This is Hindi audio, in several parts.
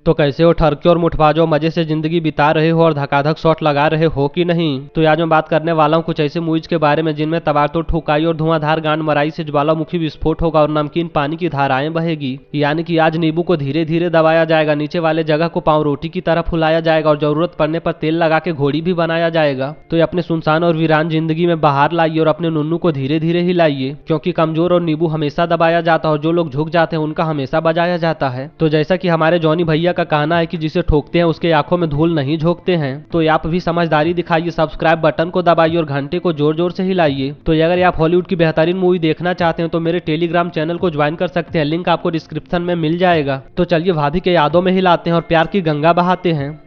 तो कैसे हो ठरके और मुठबाजो, मजे से जिंदगी बिता रहे हो और धकाधक शॉट लगा रहे हो कि नहीं। तो आज मैं बात करने वाला हूँ कुछ ऐसे मूवीज के बारे में जिनमें तबादतोड़ ठुकाई और धुआंधार गांड मराई से ज्वालामुखी विस्फोट होगा और नमकीन पानी की धाराएं बहेगी। यानी कि आज नींबू को धीरे धीरे दबाया जाएगा, नीचे वाले जगह को पाँव रोटी की तरह फुलाया जाएगा और जरूरत पड़ने पर तेल लगा के घोड़ी भी बनाया जाएगा। तो ये अपने सुनसान और वीरान जिंदगी में बाहर लाइए और अपने नुन्नू को धीरे धीरे हिलाइए, क्योंकि कमजोर और नींबू हमेशा दबाया जाता है और जो लोग झुक जाते हैं उनका हमेशा बजाया जाता है। तो जैसा कि हमारे जॉनी भैया का कहना है कि जिसे ठोकते हैं उसके आंखों में धूल नहीं झोंकते हैं, तो आप भी समझदारी दिखाइए, सब्सक्राइब बटन को दबाइए और घंटे को जोर जोर से हिलाइए। तो अगर आप हॉलीवुड की बेहतरीन मूवी देखना चाहते हैं तो मेरे टेलीग्राम चैनल को ज्वाइन कर सकते हैं, लिंक आपको डिस्क्रिप्शन में मिल जाएगा। तो चलिए भाभी के यादों में हिलाते हैं और प्यार की गंगा बहाते हैं।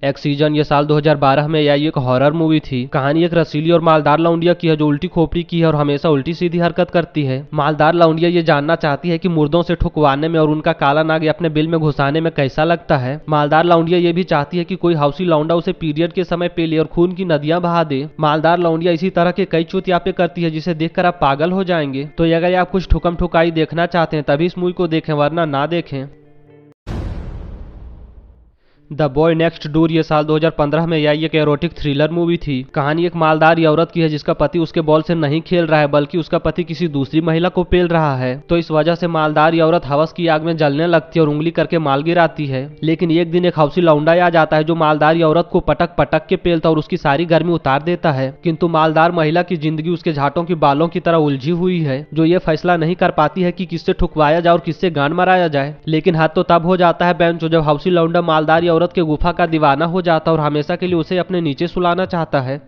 एक्सीजन ये साल 2012 में आई एक हॉरर मूवी थी। कहानी एक रसीली और मालदार लौंडिया की है जो उल्टी खोपड़ी की है और हमेशा उल्टी सीधी हरकत करती है। मालदार लौंडिया ये जानना चाहती है कि मुर्दों से ठुकवाने में और उनका काला नाग अपने बिल में घुसाने में कैसा लगता है। मालदार लौंडिया ये भी चाहती है कि कोई हाउसी लौंडा उसे पीरियड के समय पे ले और खून की नदियां बहा दे। मालदार लौंडिया इसी तरह के कई चुतियापे करती है जिसे देखकर आप पागल हो जाएंगे। तो अगर आप कुछ ठुकम ठुकाई देखना चाहते हैं तभी इस मूवी को देखें, वरना ना देखें। द बॉय नेक्स्ट डोर ये साल 2015 में आई एक एरोटिक थ्रिलर मूवी थी। कहानी एक मालदार औरत की है जिसका पति उसके बॉल से नहीं खेल रहा है बल्कि उसका पति किसी दूसरी महिला को पेल रहा है। तो इस वजह से मालदार औरत हवस की आग में जलने लगती है और उंगली करके माल गिराती है। लेकिन एक दिन एक हौसी लौंडा आ जाता है जो मालदार औरत को पटक पटक के पेलता और उसकी सारी गर्मी उतार देता है। किंतु मालदार महिला की जिंदगी उसके झाटों की बालों की तरह उलझी हुई है, जो ये फैसला नहीं कर पाती है कि किससे ठुकवाया जाए और किससे गांड मराया जाए। लेकिन हद तो तब हो जाता है बेंचो जब हौसी लौंडा मालदार औरत के गुफा का दीवाना हो जाता और हमेशा के लिए उसे अपने नीचे सुलाना चाहता है।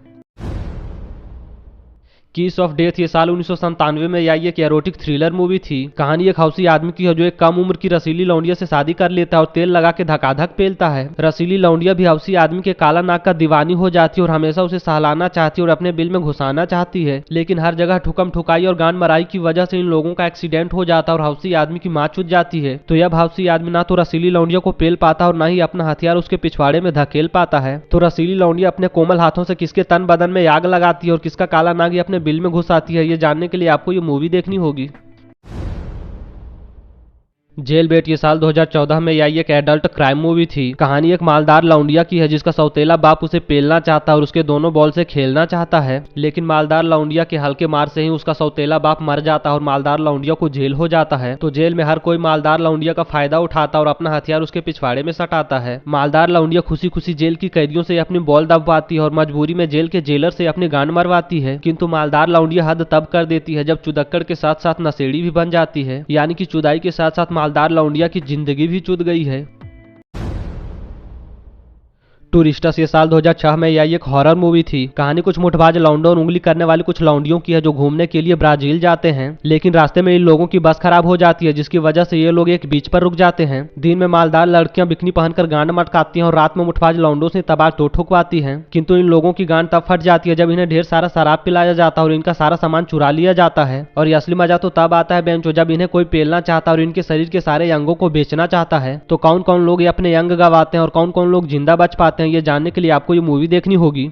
किस ऑफ डेथ ये साल 1997 में आई एक एरोटिक थ्रिलर मूवी थी। कहानी एक हौसी आदमी की है जो एक कम उम्र की रसीली लौंडिया से शादी कर लेता है और तेल लगा के धकाधक पेलता है। रसीली लौंडिया भी हौसी आदमी के काला नाक का दीवानी हो जाती है और हमेशा उसे सहलाना चाहती है और अपने बिल में घुसाना चाहती है। लेकिन हर जगह ठुकम ठुकाई और गांड मराई की वजह से इन लोगों का एक्सीडेंट हो जाता है और हौसी आदमी की मां छूट जाती है। तो अब हौसी आदमी ना तो रसीली लौंडिया को पेल पाता और ना ही अपना हथियार उसके पिछवाड़े में धकेल पाता है। तो रसीली लौंडिया अपने कोमल हाथों से किसके तन बदन में आग लगाती है और किसका काला नाग अपने बिल में घुस आती है, ये जानने के लिए आपको ये मूवी देखनी होगी। जेल बेट ये साल 2014 में आई एक एडल्ट क्राइम मूवी थी। कहानी एक मालदार लौंडिया की है जिसका सौतेला बाप उसे पेलना चाहता है और उसके दोनों बॉल से खेलना चाहता है। लेकिन मालदार लौंडिया के हल्के मार से ही उसका सौतेला बाप मर जाता है और मालदार लौंडिया को जेल हो जाता है। तो जेल में हर कोई मालदार लौंडिया का फायदा उठाता और अपना हथियार उसके पिछवाड़े में सटाता है। मालदार लौंडिया खुशी खुशी जेल की कैदियों से अपनी बॉल दबवाती है और मजबूरी में जेल के जेलर से अपनी गांड मरवाती है। किंतु मालदार लौंडिया हद तब कर देती है जब चुदक्कड़ के साथ साथ नशेड़ी भी बन जाती है, यानी कि चुदाई के साथ साथ मालदार लौंडिया की जिंदगी भी चुद गई है। टूरिस्टस ये साल 2006 में आई एक हॉरर मूवी थी। कहानी कुछ मुठबाज लौंडों और उंगली करने वाली कुछ लौंडियों की है जो घूमने के लिए ब्राजील जाते हैं। लेकिन रास्ते में इन लोगों की बस खराब हो जाती है जिसकी वजह से ये लोग एक बीच पर रुक जाते हैं। दिन में मालदार लड़कियां बिकनी पहनकर गांड मटकाती हैं और रात में मुठबाज लौंडों से तबादतोड़ ठुकवाती हैं। किंतु इन लोगों की गांड तब फट जाती है जब इन्हें ढेर सारा शराब पिलाया जाता है और इनका सारा सामान चुरा लिया जाता है। और ये असली मजा तो तब आता है बेंचो जब इन्हें कोई पेलना चाहता है और इनके शरीर के सारे अंगों को बेचना चाहता है। तो कौन कौन लोग ये अपने अंग गवाते हैं और कौन कौन लोग जिंदा बच पाते हैं, ये जानने के लिए आपको ये मूवी देखनी होगी।